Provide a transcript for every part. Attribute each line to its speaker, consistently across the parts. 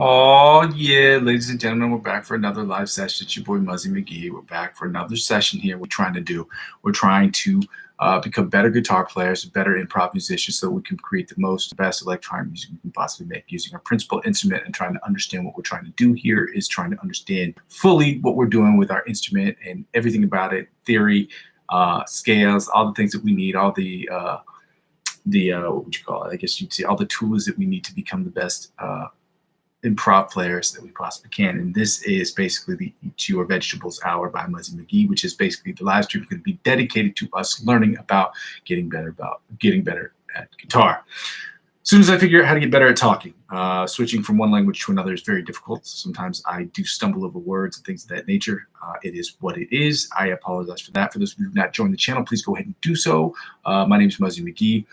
Speaker 1: Oh yeah, ladies and gentlemen, we're back for another live session. It's your boy Muzzy McGee. We're back for another session here. We're trying to become better guitar players, better improv musicians, so we can create the best electronic music we can possibly make using our principal instrument. And trying to understand what we're trying to do here is trying to understand fully what we're doing with our instrument and everything about it, theory, scales, all the things that we need, all the what would you call it? I guess you'd say all the tools that we need to become the best improv players that we possibly can. And this is basically the Eat Your Vegetables Hour by Muzzy McGee, which is basically the live stream going to be dedicated to us learning about getting better at guitar. As soon as I figure out how to get better at talking, switching from one language to another is very difficult. Sometimes I do stumble over words and things of that nature. It is what it is. I apologize for that. For those of you who have not joined the channel, please go ahead and do so. My name is Muzzy McGee.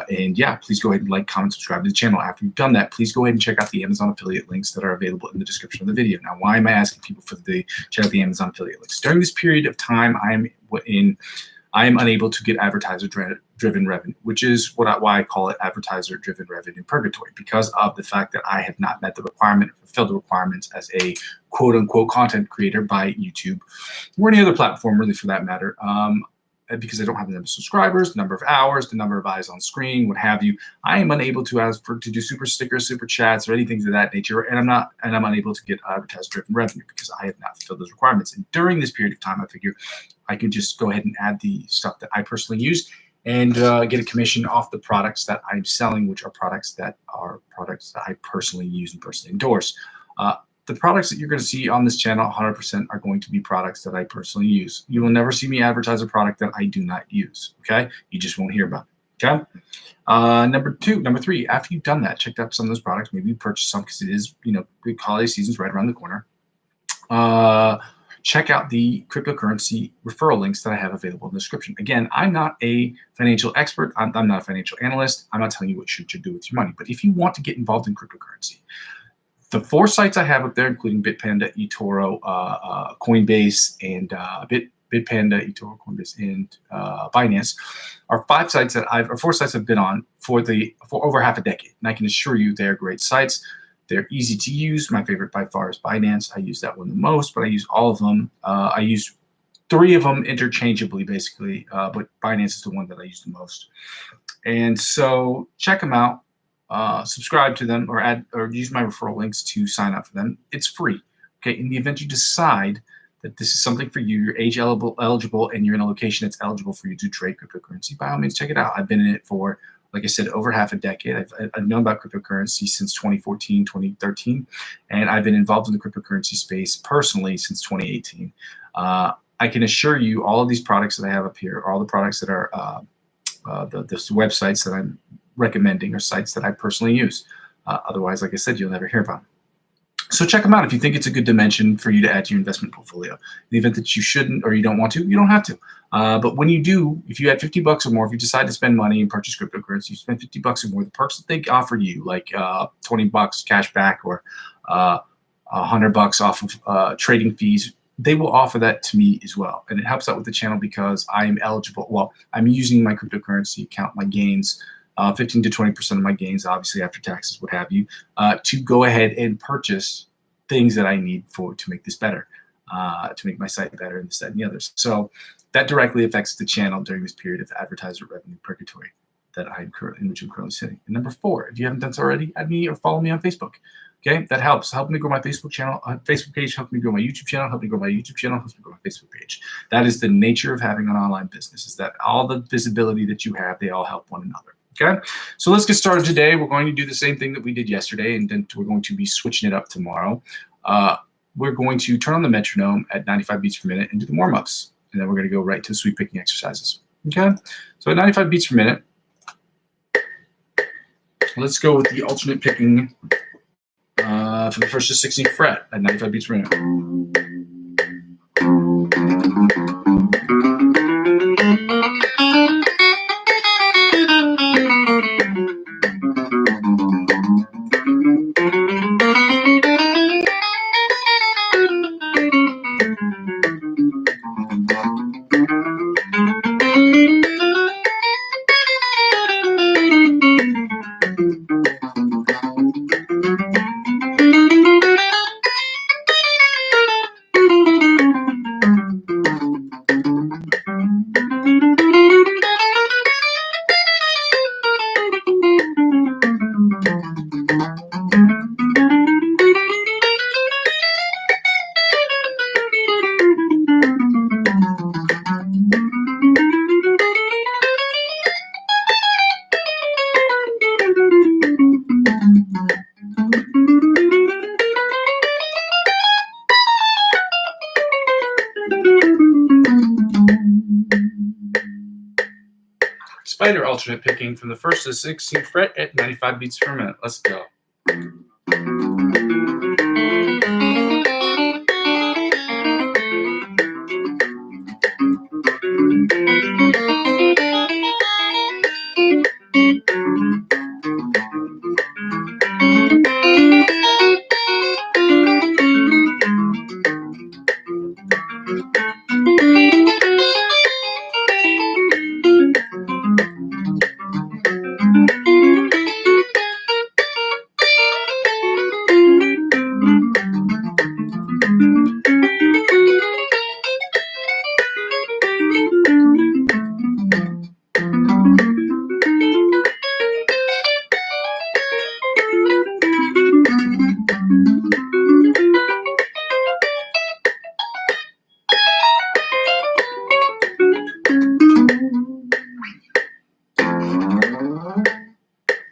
Speaker 1: And yeah, please go ahead and like, comment, subscribe to the channel. After you've done that, please go ahead and check out the Amazon affiliate links that are available in the description of the video. Now, why am I asking people check out the Amazon affiliate links? During this period of time, I am unable to get advertiser-driven revenue, which is why I call it advertiser-driven revenue purgatory, because of the fact that I have not met the requirement, fulfilled the requirements as a quote-unquote content creator by YouTube or any other platform, really, for that matter. Because I don't have the number of subscribers, the number of hours, the number of eyes on screen, what have you. I am unable to do super stickers, super chats, or anything of that nature, and I'm unable to get advertiser-driven revenue because I have not fulfilled those requirements. And during this period of time, I figure I can just go ahead and add the stuff that I personally use and get a commission off the products that I'm selling, which are products that I personally use and personally endorse. The products that you're going to see on this channel 100% are going to be products that I personally use. You will never see me advertise a product that I do not use, okay? You just won't hear about it, okay? Number three, after you've done that, checked out some of those products, maybe you purchase some because it is, the holiday season's right around the corner. Check out the cryptocurrency referral links that I have available in the description. Again, I'm not a financial expert. I'm not a financial analyst. I'm not telling you what you should do with your money. But if you want to get involved in cryptocurrency, the 4 sites I have up there, including Bitpanda, eToro, Coinbase, and Bitpanda, eToro, Coinbase, and Binance, are 4 sites I've been on for over half a decade. And I can assure you they're great sites. They're easy to use. My favorite by far is Binance. I use that one the most, but I use all of them. I use 3 of them interchangeably, basically, but Binance is the one that I use the most. And so check them out. Subscribe to them or use my referral links to sign up for them. It's free. Okay. In the event you decide that this is something for you, you're age eligible, and you're in a location that's eligible for you to trade cryptocurrency, by all means, check it out. I've been in it for, like I said, over half a decade. I've known about cryptocurrency since 2014, 2013, and I've been involved in the cryptocurrency space personally since 2018. I can assure you all of these products that I have up here, all the products that are the websites that I'm recommending are sites that I personally use. Otherwise, like I said, you'll never hear about them. So check them out if you think it's a good dimension for you to add to your investment portfolio. In the event that you shouldn't or you don't want to, you don't have to. But when you do, if you add 50 bucks or more, if you decide to spend money and purchase cryptocurrency, you spend 50 bucks or more, the perks that they offer you, like 20 bucks cash back or 100 bucks off of trading fees, they will offer that to me as well. And it helps out with the channel because I'm eligible. Well, I'm using my cryptocurrency account, my gains, 15 to 20% of my gains, obviously after taxes, what have you, to go ahead and purchase things that I need to make this better, to make my site better, and this, that, and the others. So that directly affects the channel during this period of advertiser revenue purgatory in which I'm currently sitting. And number 4, if you haven't done so already, add me or follow me on Facebook. Okay, that helps. Help me grow my Facebook channel, Facebook page. Help me grow my YouTube channel. Help me grow my YouTube channel. Help me grow my Facebook page. That is the nature of having an online business. Is that all the visibility that you have, they all help one another. Okay, so let's get started today. We're going to do the same thing that we did yesterday, and then we're going to be switching it up tomorrow. We're going to turn on the metronome at 95 beats per minute and do the warm-ups, and then we're going to go right to the sweep picking exercises. Okay, so at 95 beats per minute, let's go with the alternate picking for the 1st to 16th fret at 95 beats per minute. alternate picking from the 1st to the 16th fret at 95 beats per minute. Let's go.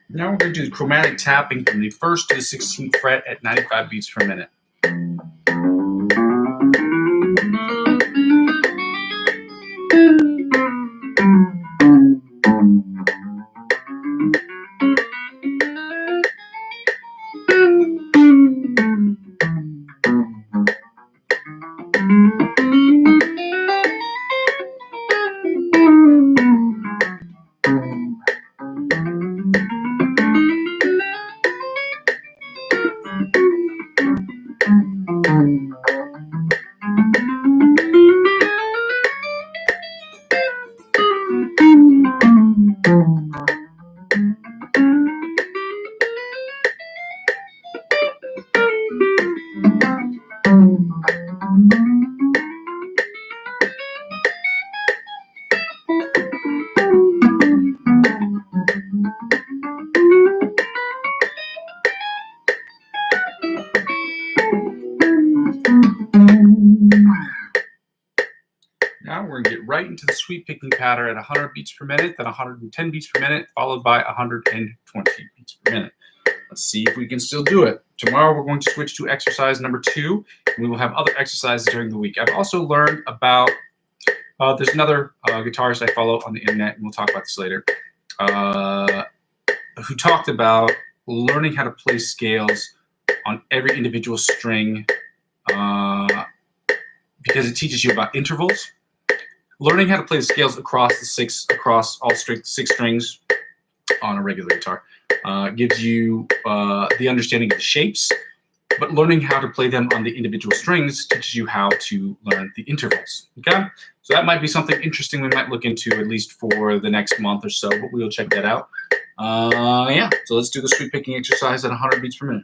Speaker 1: Now we're going to do chromatic tapping from the 1st to the 16th fret at 95 beats per minute. Now we're going to get right into the sweep picking pattern at 100 beats per minute, then 110 beats per minute, followed by 120 beats per minute. Let's see if we can still do it. Tomorrow we're going to switch to exercise number 2, and we will have other exercises during the week. I've also learned about, there's another guitarist I follow on the internet, and we'll talk about this later, who talked about learning how to play scales on every individual string because it teaches you about intervals. Learning how to play the scales across all 6 strings on a regular guitar gives you the understanding of the shapes, but learning how to play them on the individual strings teaches you how to learn the intervals. Okay, so that might be something interesting we might look into at least for the next month or so, but we'll check that out. Yeah, so let's do the sweep picking exercise at 100 beats per minute.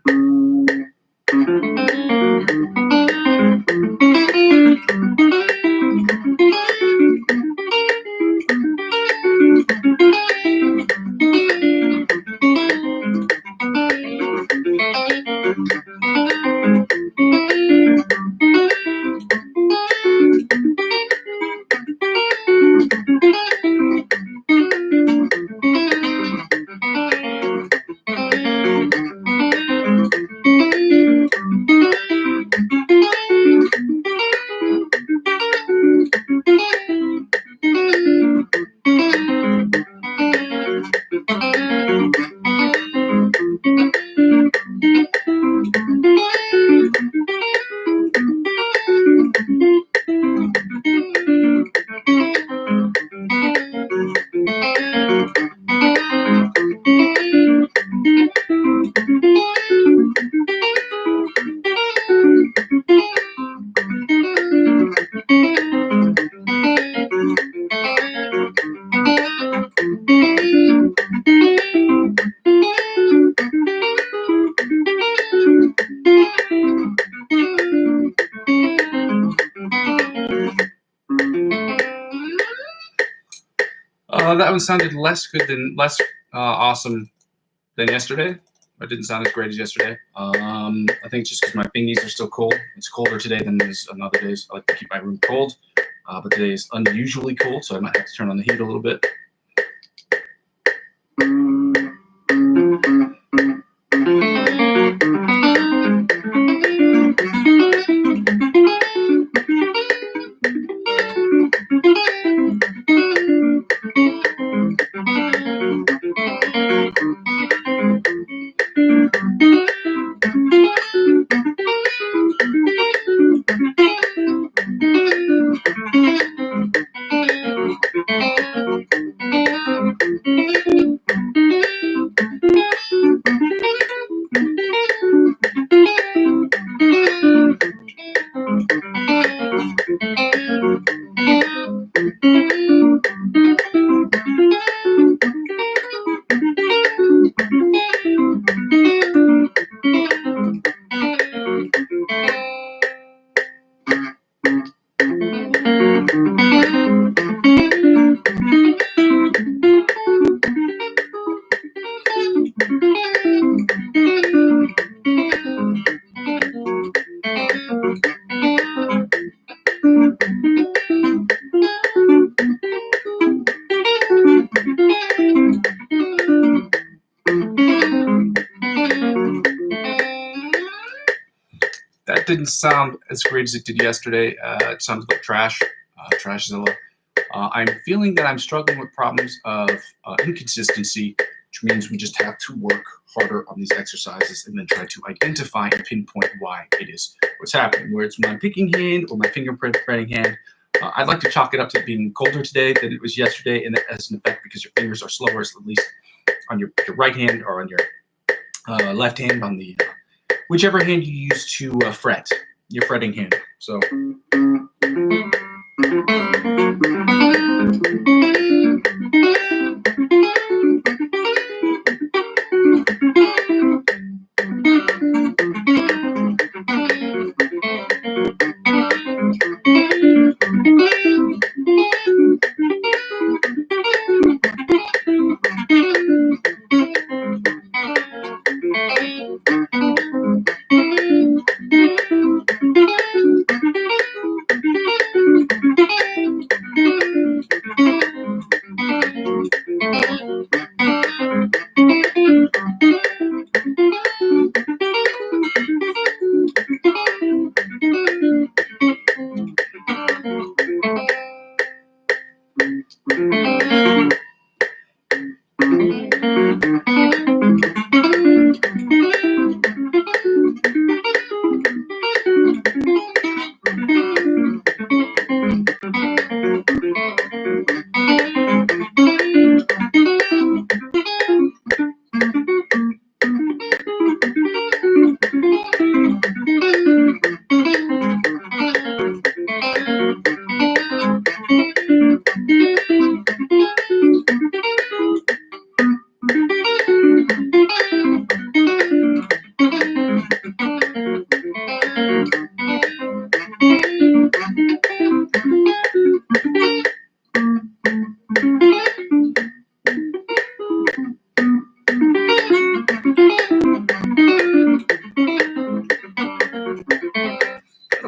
Speaker 1: That one sounded less awesome than yesterday. It didn't sound as great as yesterday. I think it's just because my fingies are still cold. It's colder today than it is on other days. I like to keep my room cold, but today is unusually cold, so I might have to turn on the heat a little bit. That didn't sound as great as it did yesterday. It sounded like trash. Trashzilla. I'm feeling that I'm struggling with problems of inconsistency, which means we just have to work harder on these exercises and then try to identify and pinpoint why it is what's happening. Where it's my picking hand or my fingerprint spreading hand. I'd like to chalk it up to being colder today than it was yesterday, and that has an effect because your fingers are slower, at least on your right hand or on your left hand, on the whichever hand you use to fret, your fretting hand. So.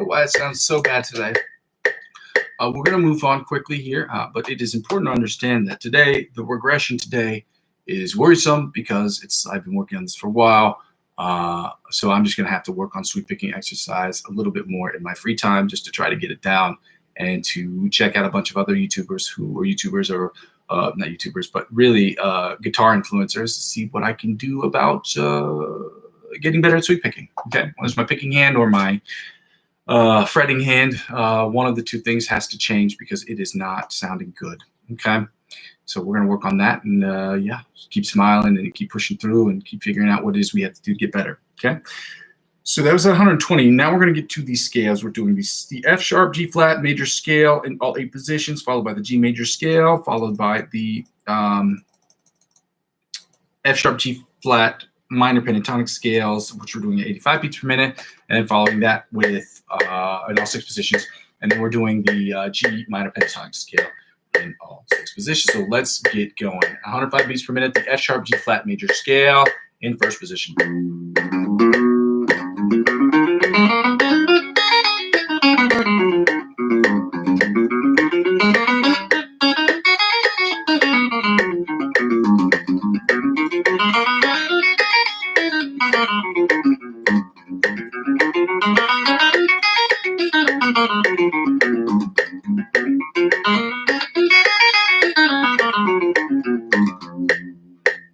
Speaker 1: Why it sounds so bad today. We're going to move on quickly here, but it is important to understand that today, the regression today is worrisome because I've been working on this for a while. So I'm just going to have to work on sweep picking exercise a little bit more in my free time just to try to get it down and to check out a bunch of other YouTubers who are YouTubers or not YouTubers, but really guitar influencers to see what I can do about getting better at sweep picking. Okay, whether it's my picking hand or my fretting hand, one of the two things has to change because it is not sounding good. Okay, so we're going to work on that, and yeah, keep smiling and keep pushing through and keep figuring out what it is we have to do to get better. Okay, so that was at 120. Now we're going to get to these scales. We're doing the F sharp, G flat major scale in all 8 positions, followed by the G major scale, followed by the F sharp, G flat minor pentatonic scales, which we're doing at 85 beats per minute, and then following that with in all 6 positions, and then we're doing the G minor pentatonic scale in all 6 positions. So let's get going. 105 beats per minute, the F sharp, G flat major scale in first position.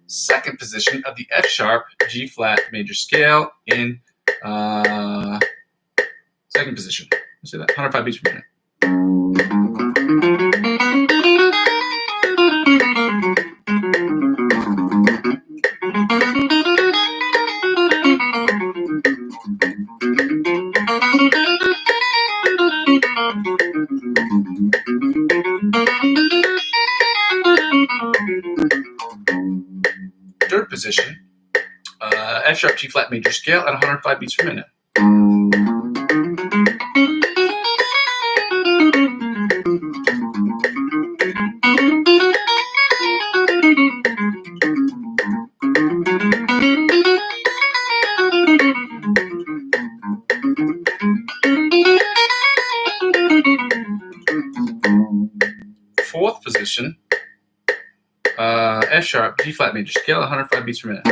Speaker 1: Second position of the F sharp, G flat major scale in second position. Let's say that 105 beats per minute. Third position, F sharp, G flat major scale at 105 beats per minute. Fourth position, F sharp, G flat major scale, 105 beats per minute.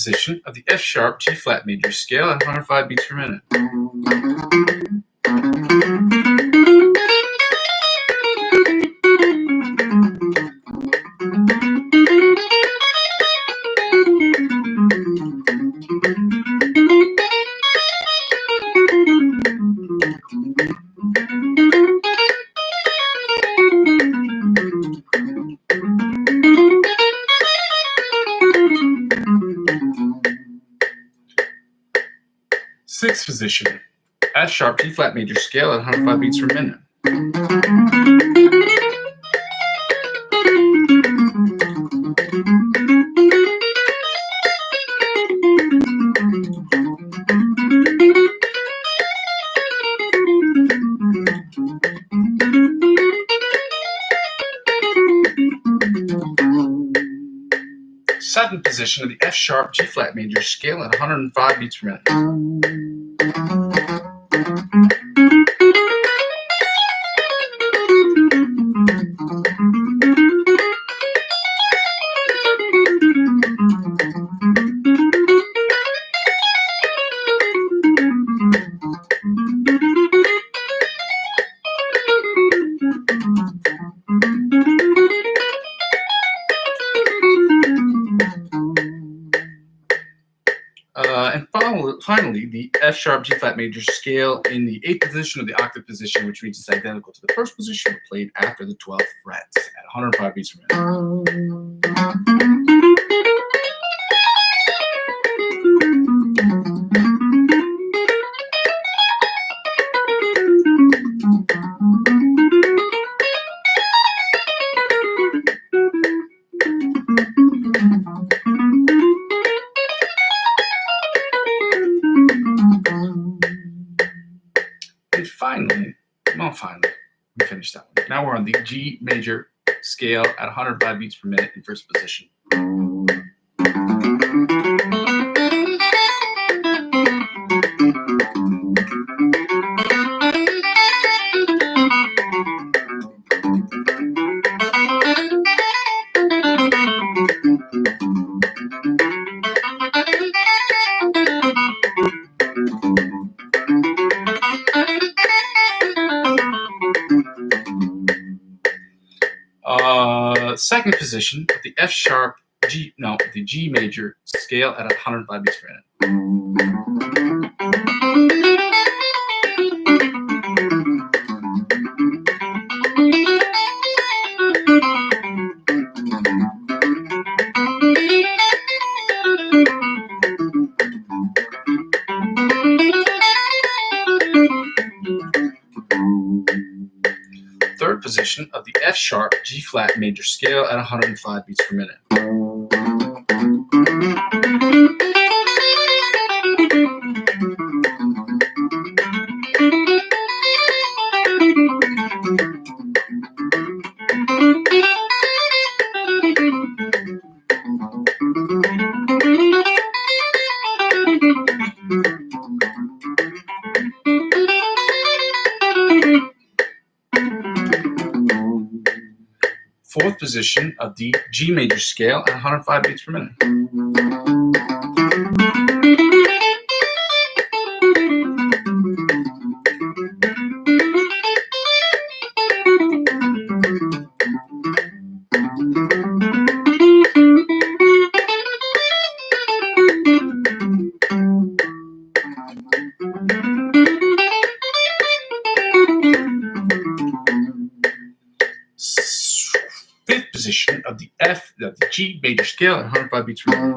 Speaker 1: position of the F sharp G flat major scale at 105 beats per minute. Sixth position, F sharp G flat major scale at 105 beats per minute. Seventh position of the F sharp G flat major scale at 105 beats per minute. And finally, the F sharp G flat major scale in the 8th position of the octave position, which means it's identical to the first position, but played after the 12th fret at 105 beats per minute. And finally, we finished that one. Now we're on the G major scale at 105 beats per minute in first position. Second position, the F sharp the G major scale at 105 beats per minute. Third position of the F sharp G flat major scale at 105 beats per minute. Fourth position of the G major scale at 105 beats per minute. Fifth position of the G major scale at 105 beats per minute.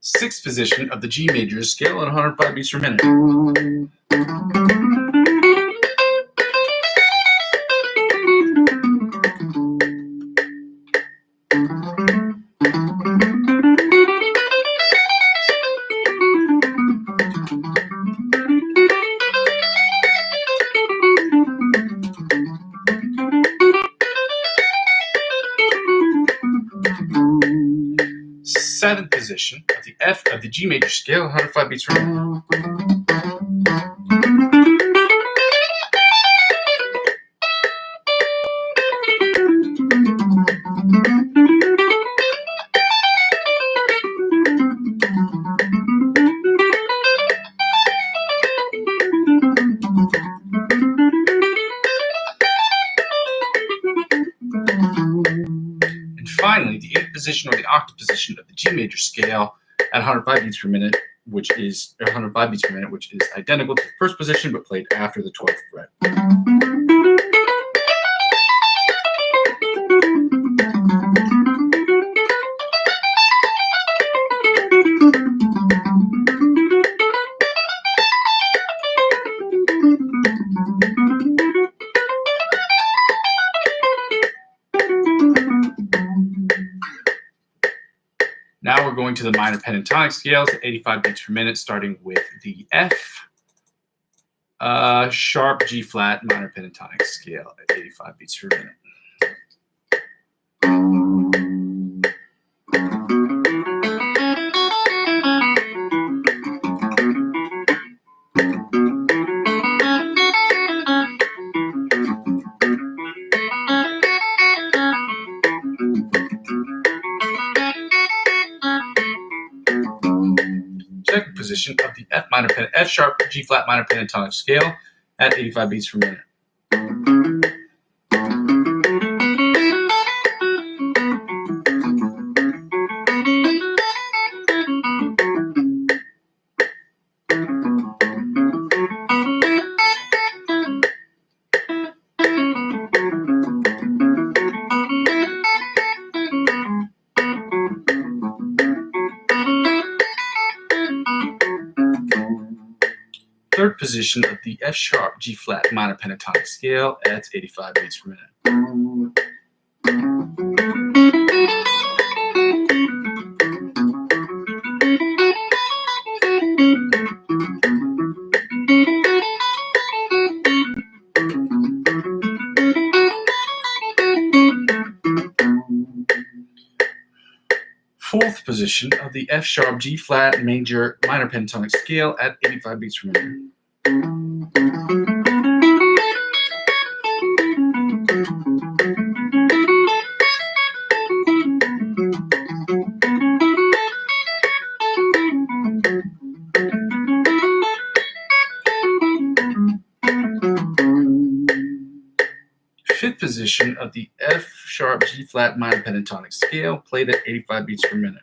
Speaker 1: Sixth position of the G major scale at 105 beats per minute. seventh position of the F of the G major scale, 105 beats per minute. And finally, the eighth position or the octave position of the G major scale at 105 beats per minute, which is 105 beats per minute, which is identical to the first position but played after the 12th fret. Now we're going to the minor pentatonic scales at 85 beats per minute, starting with the F sharp G flat minor pentatonic scale at 85 beats per minute. Second position of the F sharp G flat minor pentatonic scale at 85 beats per minute. Third position of the F sharp G flat minor pentatonic scale at 85 beats per minute. Fourth position of the F sharp G flat major minor pentatonic scale at 85 beats per minute. Fifth position of the F sharp G flat minor pentatonic scale, played at 85 beats per minute.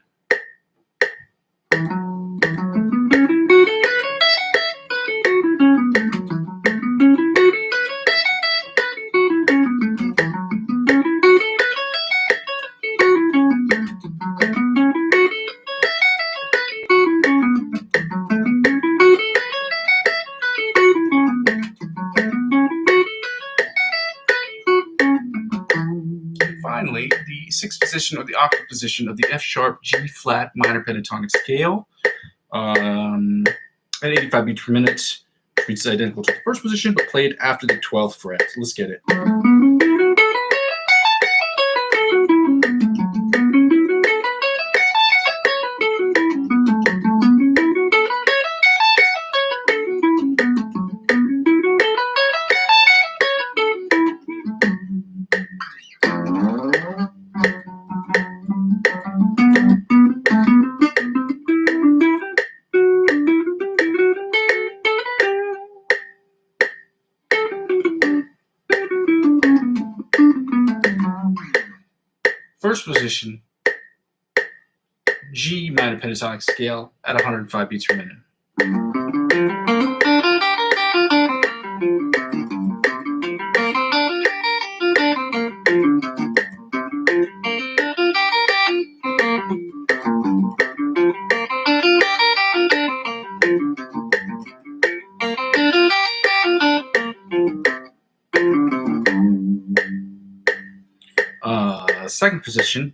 Speaker 1: Finally, the sixth position or the octave position of the F sharp G flat minor pentatonic scale at 85 beats per minute, which is identical to the first position but played after the 12th fret. So let's get it. First position, G minor pentatonic scale at 105 beats per minute. Second position,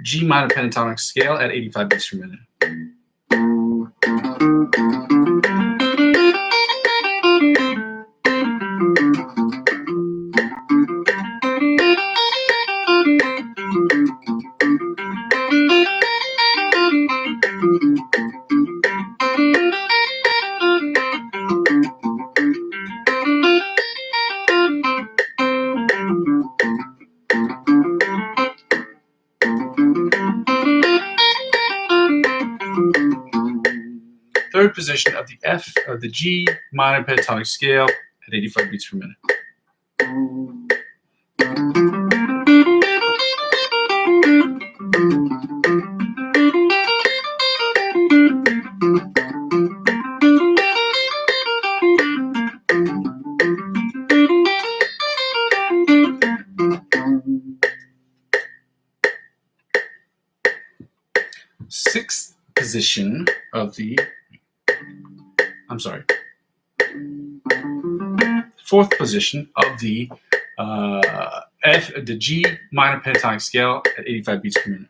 Speaker 1: G minor pentatonic scale at 85 beats per minute. third position of the F of the G minor pentatonic scale at 85 beats per minute. Sixth position of the, fourth position of the the G minor pentatonic scale at 85 beats per minute.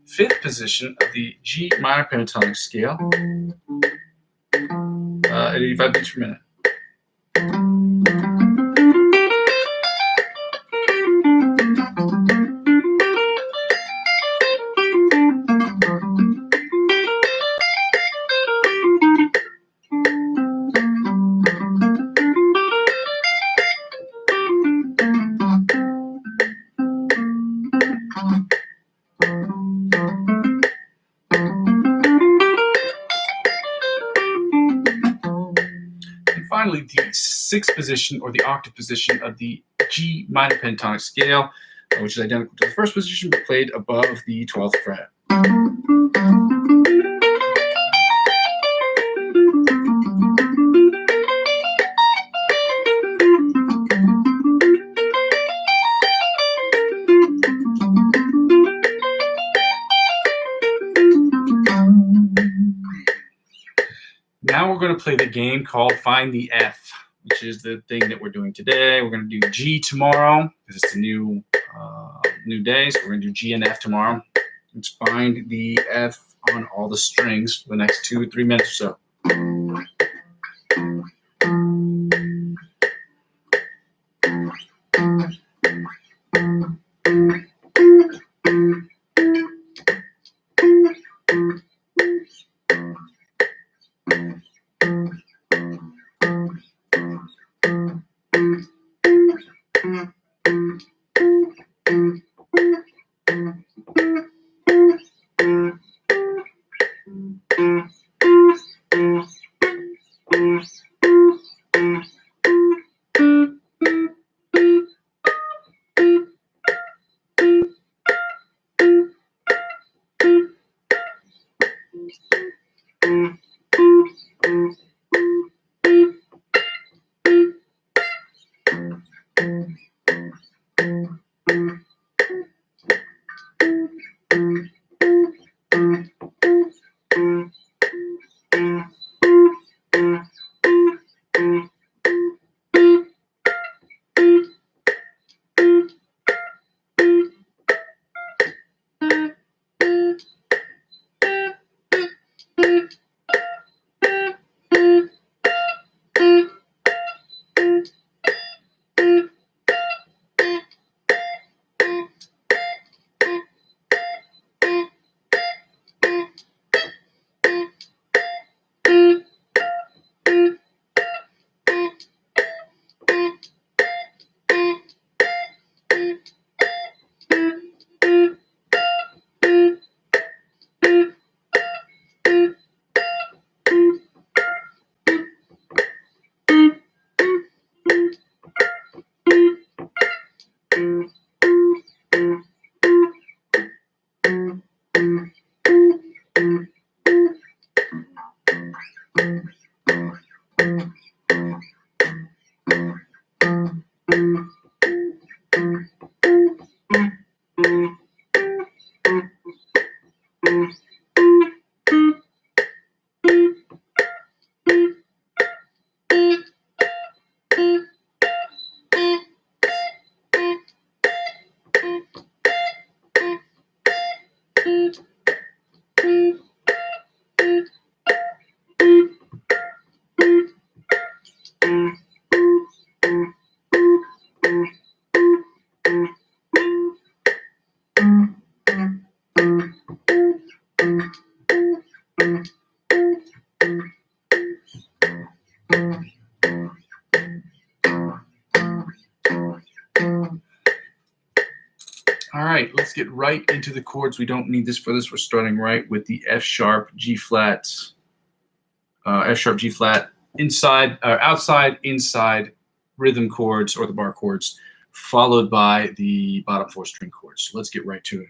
Speaker 1: Fifth position of the G minor pentatonic scale at 85 beats per minute. Finally, the sixth position or the octave position of the G minor pentatonic scale, which is identical to the first position, but played above the 12th fret. Now we're going to play the game called Find the F, which is the thing that we're doing today. We're going to do G tomorrow because it's a new day. So we're going to do G and F tomorrow. Let's find the F on all the strings for the next 2 or 3 minutes or so. right, let's get right into the chords. We don't need this for this. We're starting right with the F sharp, G flat, F sharp, G flat, inside, outside, inside rhythm chords or the bar chords, followed by the bottom 4 string chords. So let's get right to it.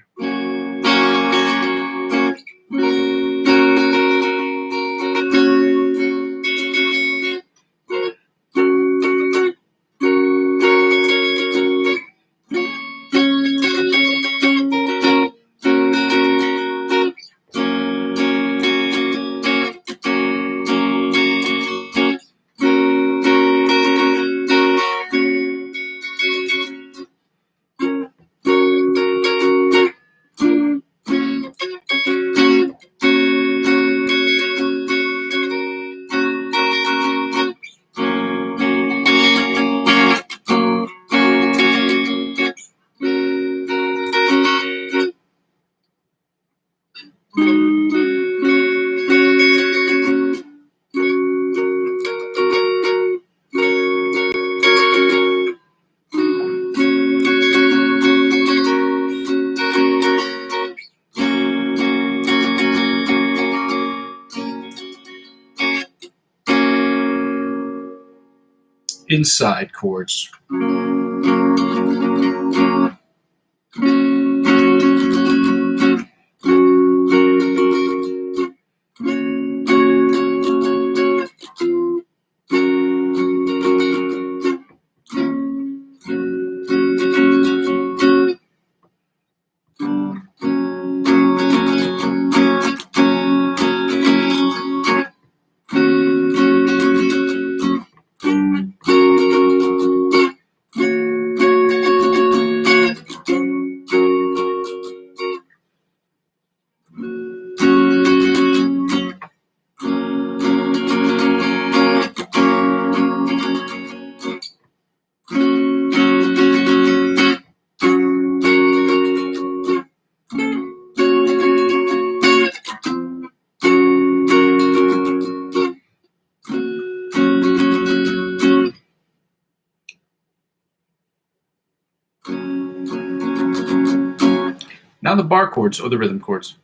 Speaker 1: Inside chords. Now the bar chords or the rhythm chords.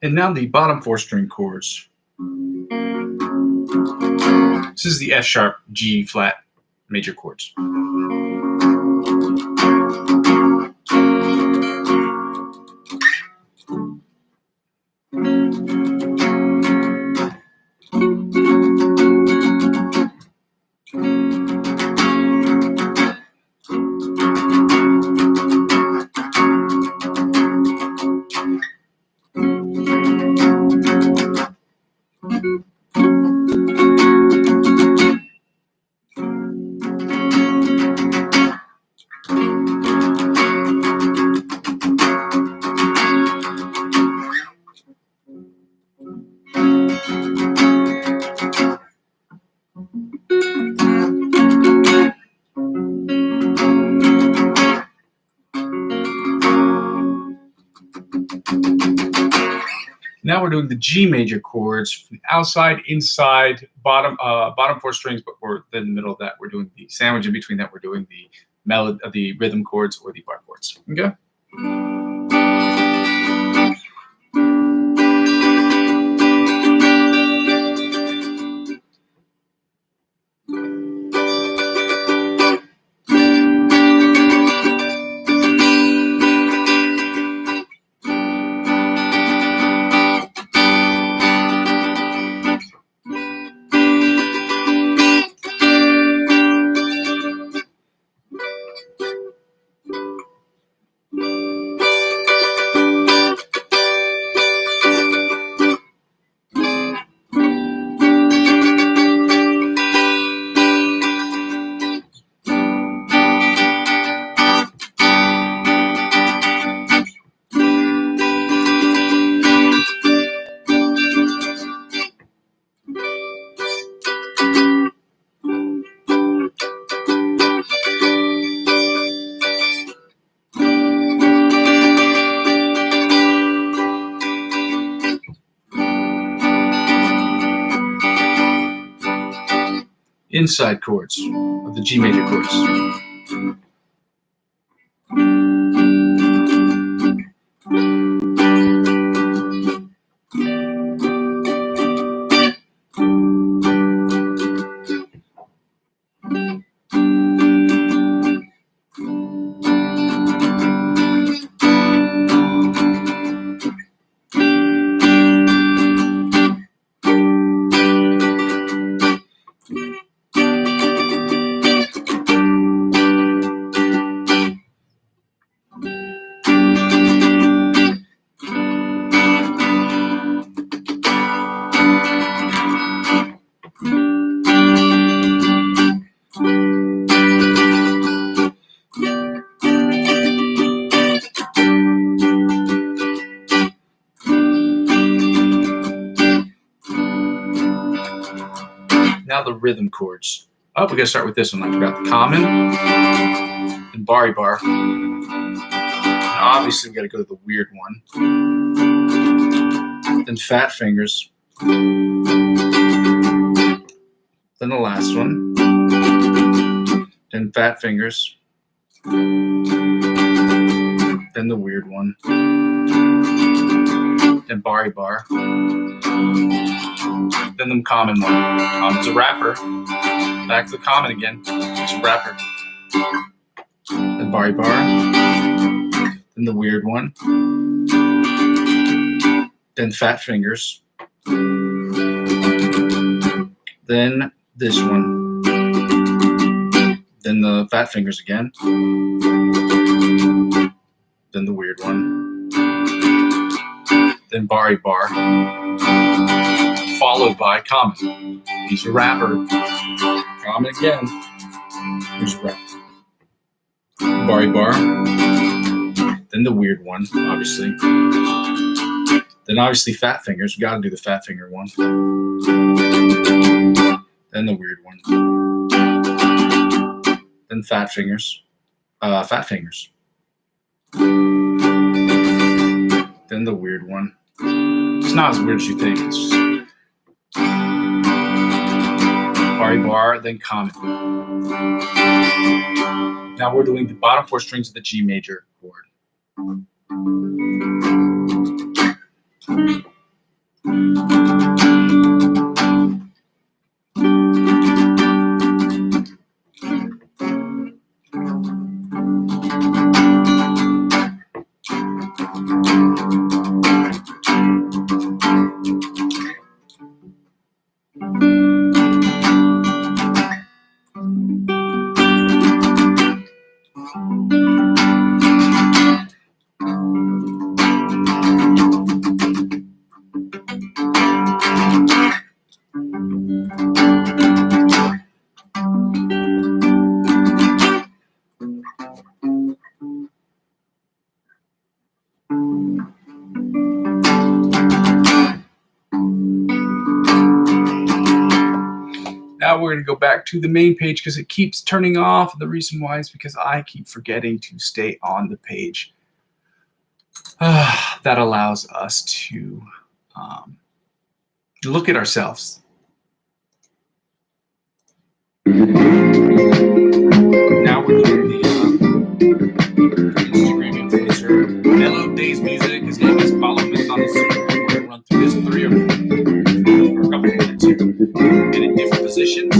Speaker 1: And now the bottom 4 string chords. This is the F sharp, G flat major chords. Now we're doing the G major chords from the outside, inside, bottom 4 strings, but we're in the middle of that. We're doing the sandwich in between that. We're doing the melody, the rhythm chords or the bar chords. Okay. Inside chords of the G major chords. Now the rhythm chords. Oh, we gotta start with this one. I forgot the common and bari bar. Now obviously we gotta go to the weird one. Then fat fingers. Then the last one. Then fat fingers. Then the weird one. Then bari bar. Then the common one. Common's a rapper. Back to the common again. It's a rapper. Then bari bar. Then the weird one. Then fat fingers. Then this one. Then the fat fingers again. Then the weird one. Then bari bar. Followed by common. He's a rapper. Common again. Here's a rapper. Bari bar. Then the weird one, obviously. Then obviously fat fingers. We gotta do the fat finger one. Then the weird one. Then fat fingers. Fat fingers. Then the weird one. It's not as weird as you think. It's just bari bar, then common. Now we're doing the bottom 4 strings of the G major chord. Now we're going to go back to the main page because it keeps turning off. The reason why is because I keep forgetting to stay on the page. That allows us to look at ourselves. Now we're doing the Instagram influencer. Mellow Days Music. His name is Follow Me on Instagram. We're going to run through this 3 or 4 for a couple of minutes here. And in different positions.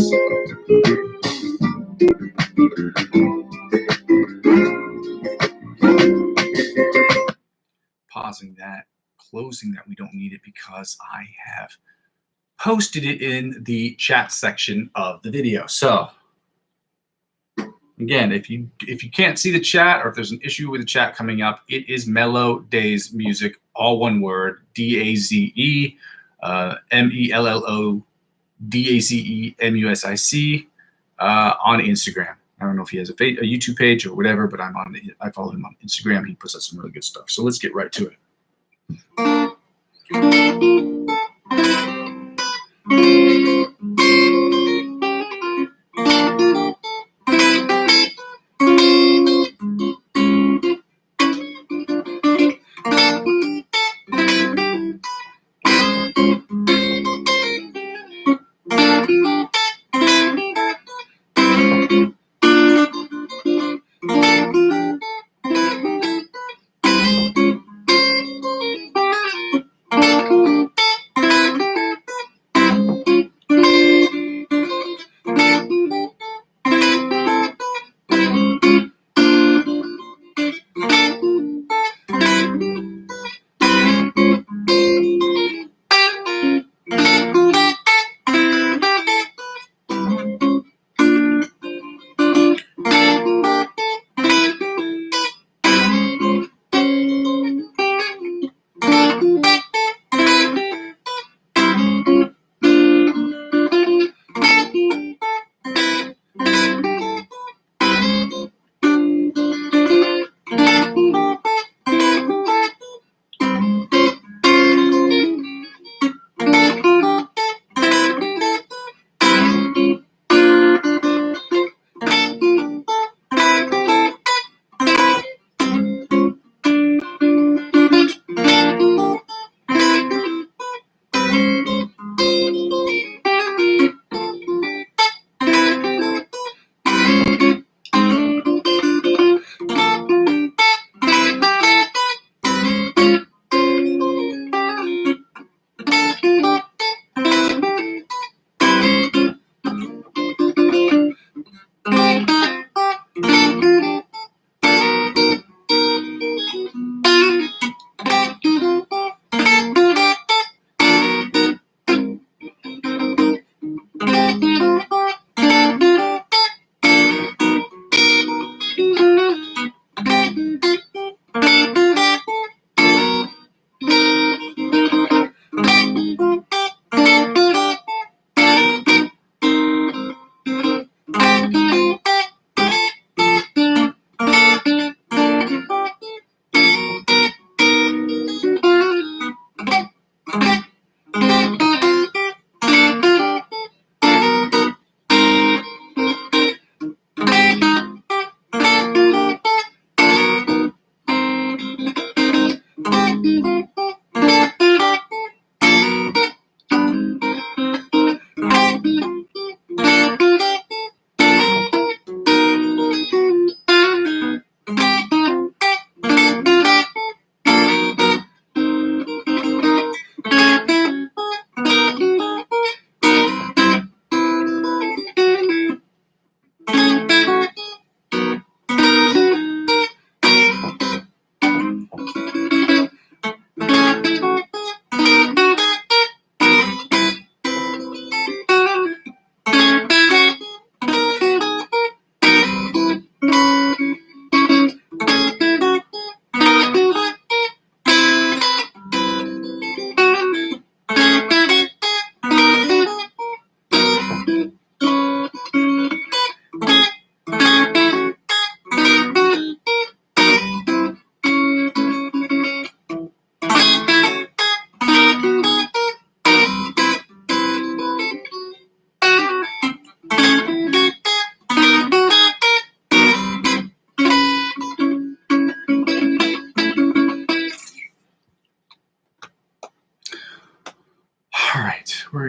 Speaker 1: Pausing that, closing that. We don't need it because I have posted it in the chat section of the video. So again, if you can't see the chat, or if there's an issue with the chat coming up, it is Mellow Days Music, all one word, DAZE, MELLODAZEMUSIC, on Instagram. I don't know if he has a YouTube page or whatever, but I follow him on Instagram. He puts out some really good stuff. So let's get right to it.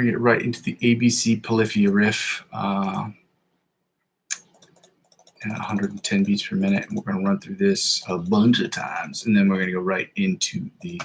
Speaker 1: bring it right into the ABC Polyphia riff at 110 beats per minute. And we're going to run through this a bunch of times. And then we're going to go right into the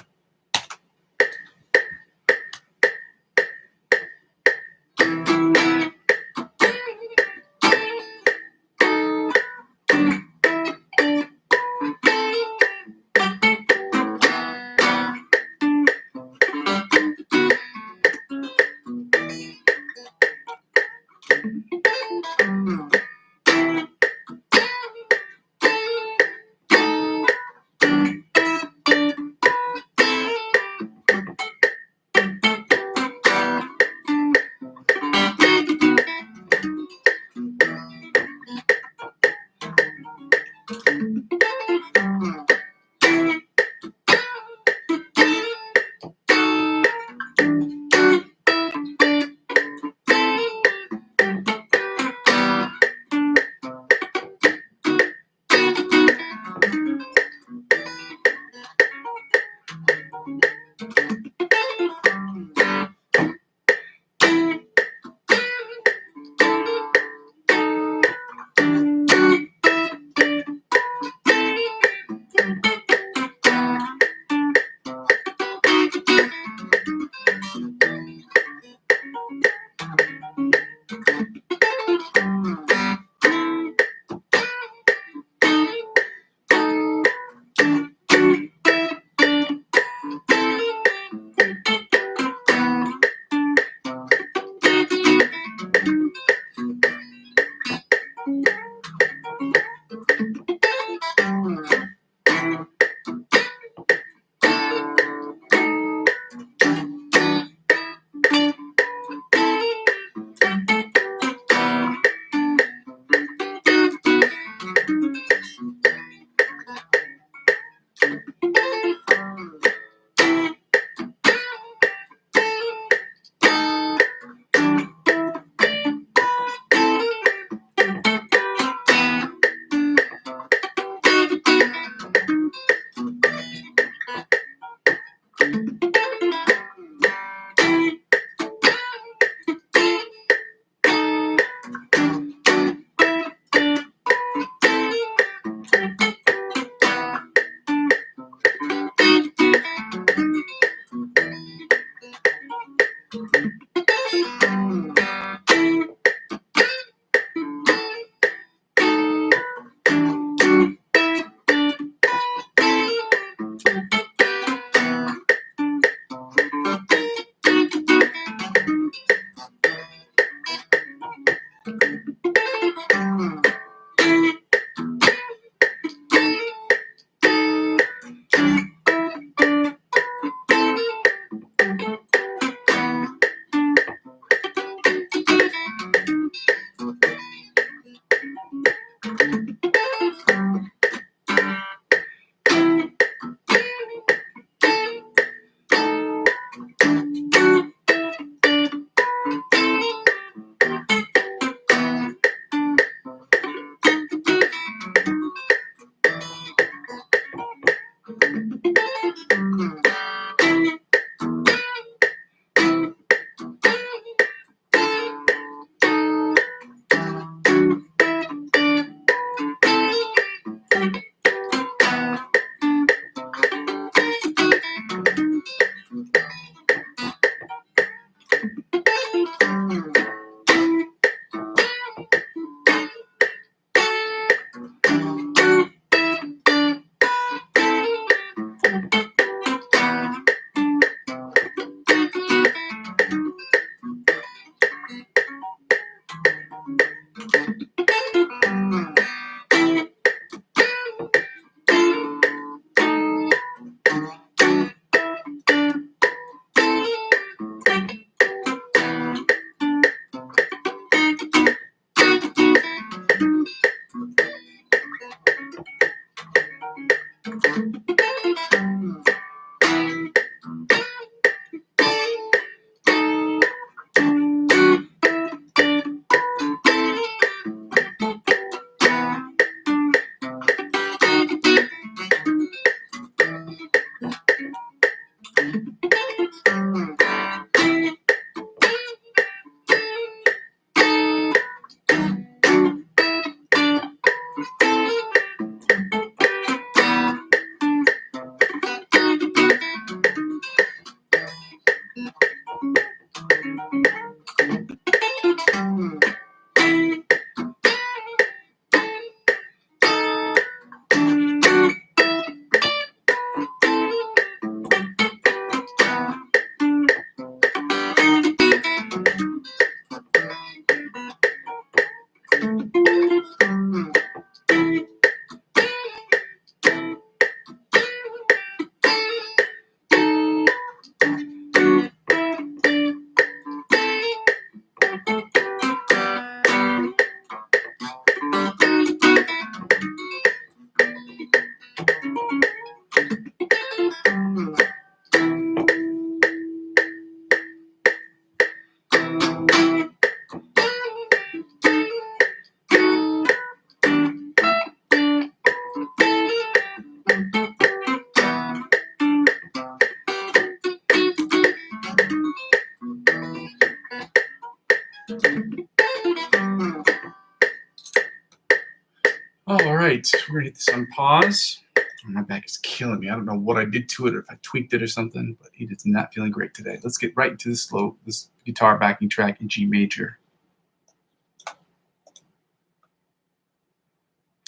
Speaker 1: All right, we're gonna hit this on pause. My back is killing me. I don't know what I did to it or if I tweaked it or something, but it is not feeling great today. Let's get right into this guitar backing track in G major.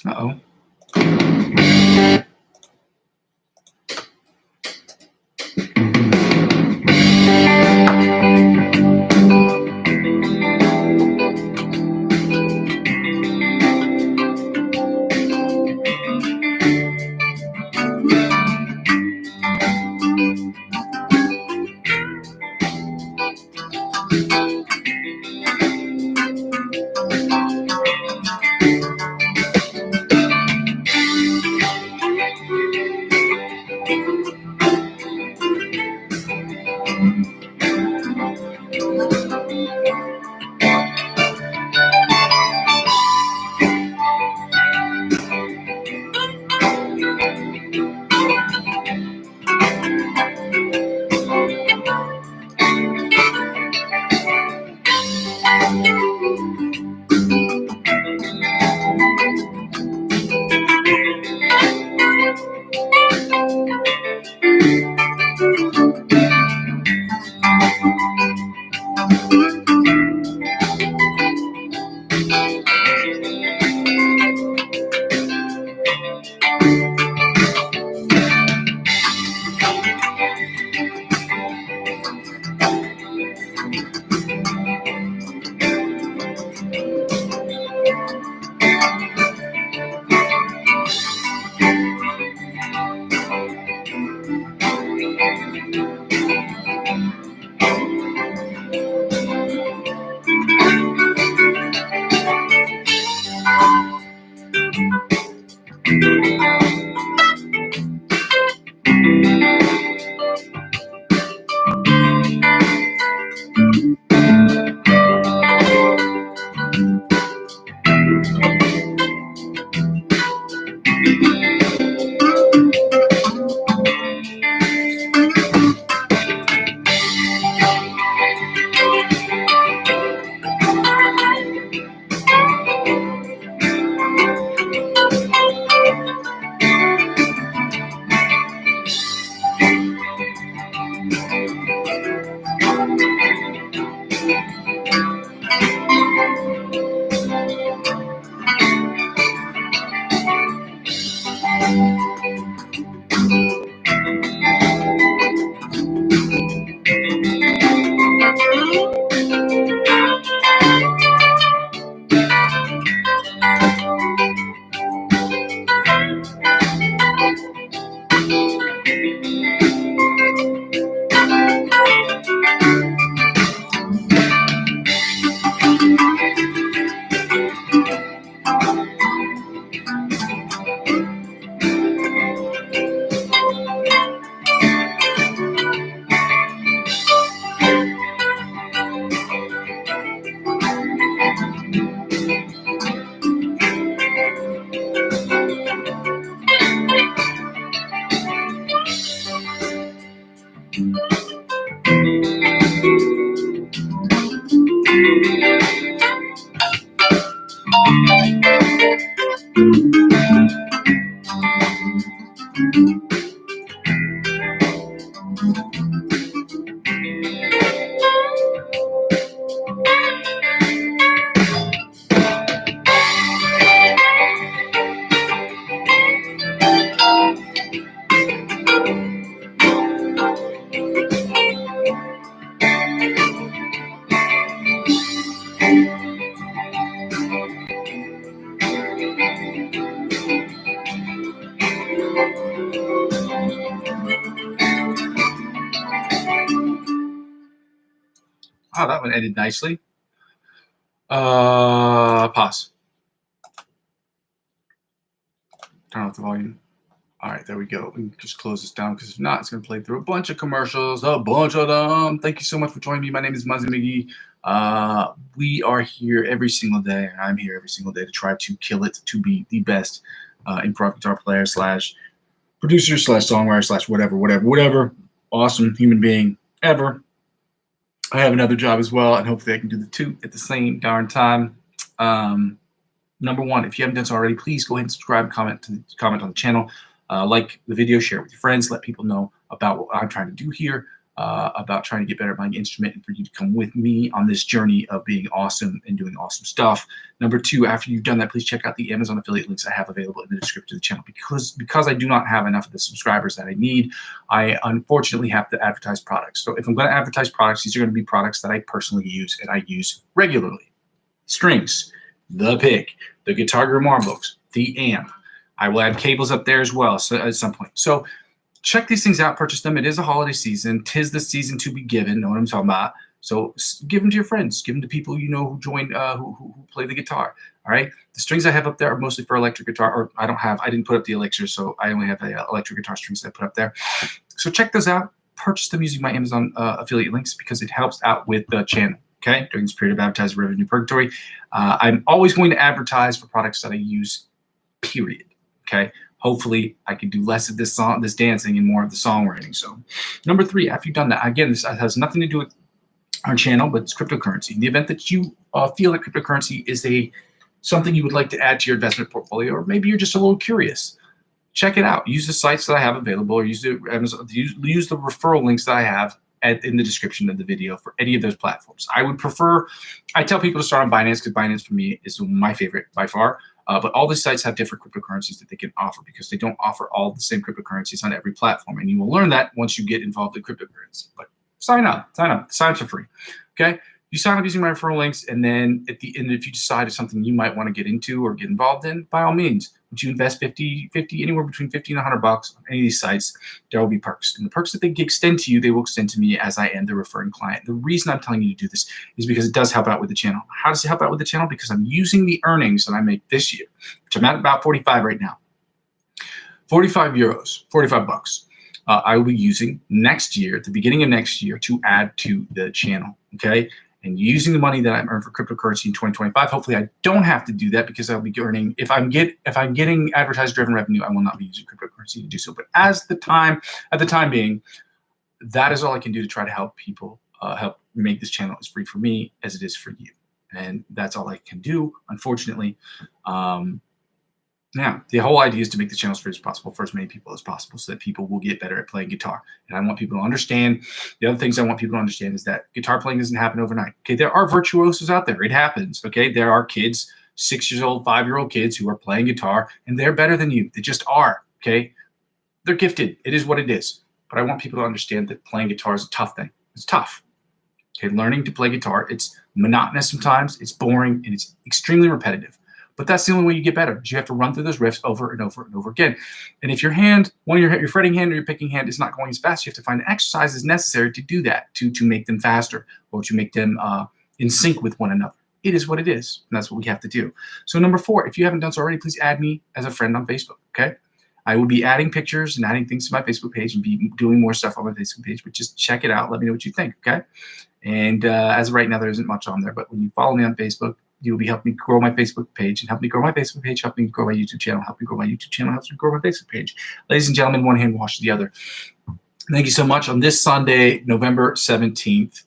Speaker 1: Uh-oh. Oh, that one ended nicely. Pause. Turn off the volume. All right, there we go. We can just close this down because if not, it's going to play through a bunch of commercials, a bunch of them. Thank you so much for joining me. My name is Muzzy McGee. We are here every single day, and I'm here every single day to try to kill it, to be the best improv guitar player / producer / songwriter / whatever awesome human being ever. I have another job as well, and hopefully I can do the two at the same darn time. Number one, if you haven't done so already, please go ahead and subscribe, comment on the channel, like the video, share it with your friends, let people know about what I'm trying to do here, about trying to get better at my instrument, and for you to come with me on this journey of being awesome and doing awesome stuff. Number two, after you've done that, please check out the Amazon affiliate links I have available in the description of the channel. Because I do not have enough of the subscribers that I need, I unfortunately have to advertise products. So if I'm going to advertise products, these are going to be products that I personally use and I use regularly. Strings, the pick, the Guitar Grimoire books, the amp. I will add cables up there as well at some point. So check these things out, purchase them. It is a holiday season. 'Tis the season to be given. Know what I'm talking about? So give them to your friends. Give them to people you know who join, who play the guitar. All right. The strings I have up there are mostly for electric guitar, or I didn't put up the Elixir, so I only have the electric guitar strings that I put up there. So check those out. Purchase them using my Amazon affiliate links because it helps out with the channel. Okay. During this period of advertising revenue purgatory, I'm always going to advertise for products that I use. Period. Okay. Hopefully, I can do less of this dancing and more of the songwriting. So, number three, after you've done that, again, this has nothing to do with our channel, but it's cryptocurrency. In the event that you feel that cryptocurrency is something you would like to add to your investment portfolio, or maybe you're just a little curious, check it out. Use the sites that I have available, or use the referral links that I have in the description of the video for any of those platforms. I tell people to start on Binance because Binance for me is my favorite by far. But all these sites have different cryptocurrencies that they can offer because they don't offer all the same cryptocurrencies on every platform. And you will learn that once you get involved in cryptocurrency. But sign up. Sign ups are free. Okay. You sign up using my referral links, and then at the end, if you decide it's something you might want to get into or get involved in, by all means, would you invest 50, anywhere between 50 and $100 on any of these sites, there will be perks. And the perks that they extend to you, they will extend to me as I am the referring client. The reason I'm telling you to do this is because it does help out with the channel. How does it help out with the channel? Because I'm using the earnings that I make this year, which I'm at about 45 right now. 45 euros, 45 bucks. I will be using next year, at the beginning of next year, to add to the channel. Okay. And using the money that I'm earning for cryptocurrency in 2025, hopefully I don't have to do that because I'll be earning, if I'm getting advertiser-driven revenue, I will not be using cryptocurrency to do so. But at the time being, that is all I can do to try to help people, help make this channel as free for me as it is for you. And that's all I can do, unfortunately. Yeah, the whole idea is to make the channel as free as possible for as many people as possible so that people will get better at playing guitar. And I want people to understand, the other things I want people to understand is that guitar playing doesn't happen overnight. Okay, there are virtuosos out there. It happens. Okay, there are kids, 6-year-old, 5-year-old kids who are playing guitar, and they're better than you. They just are. Okay, they're gifted. It is what it is. But I want people to understand that playing guitar is a tough thing. It's tough. Okay, learning to play guitar, it's monotonous sometimes, it's boring, and it's extremely repetitive. But that's the only way you get better, is you have to run through those riffs over and over and over again. And if your hand, your fretting hand or your picking hand is not going as fast, you have to find exercises necessary to do that, to make them faster or to make them in sync with one another. It is what it is, and that's what we have to do. So number 4, if you haven't done so already, please add me as a friend on Facebook, okay? I will be adding pictures and adding things to my Facebook page and be doing more stuff on my Facebook page, but just check it out. Let me know what you think, okay? And as of right now, there isn't much on there, but when you follow me on Facebook, you'll be helping me grow my Facebook page, and help me grow my Facebook page, help me grow my YouTube channel, help me grow my YouTube channel, helps me grow my Facebook page. Ladies and gentlemen, one hand washes the other. Thank you so much on this Sunday, November 17th,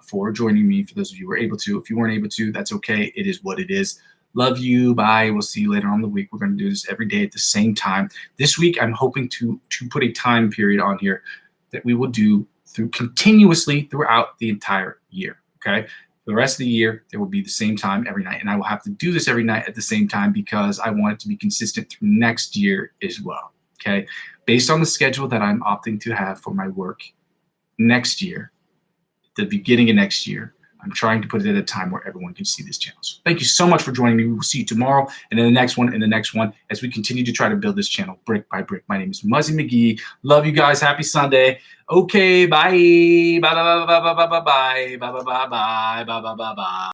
Speaker 1: for joining me. For those of you who were able to, if you weren't able to, that's okay. It is what it is. Love you. Bye. We'll see you later on in the week. We're going to do this every day at the same time. This week, I'm hoping to put a time period on here that we will do continuously throughout the entire year. Okay. For the rest of the year, there will be the same time every night. And I will have to do this every night at the same time because I want it to be consistent through next year as well. Okay. Based on the schedule that I'm opting to have for my work next year, the beginning of next year, I'm trying to put it at a time where everyone can see this channel. So thank you so much for joining me. We will see you tomorrow and then the next one and the next one as we continue to try to build this channel brick by brick. My name is Muzzy McGee. Love you guys. Happy Sunday. Okay, bye. Bye, bye, bye, bye, bye, bye, bye, bye, bye, bye, bye, bye, bye, bye, bye, bye.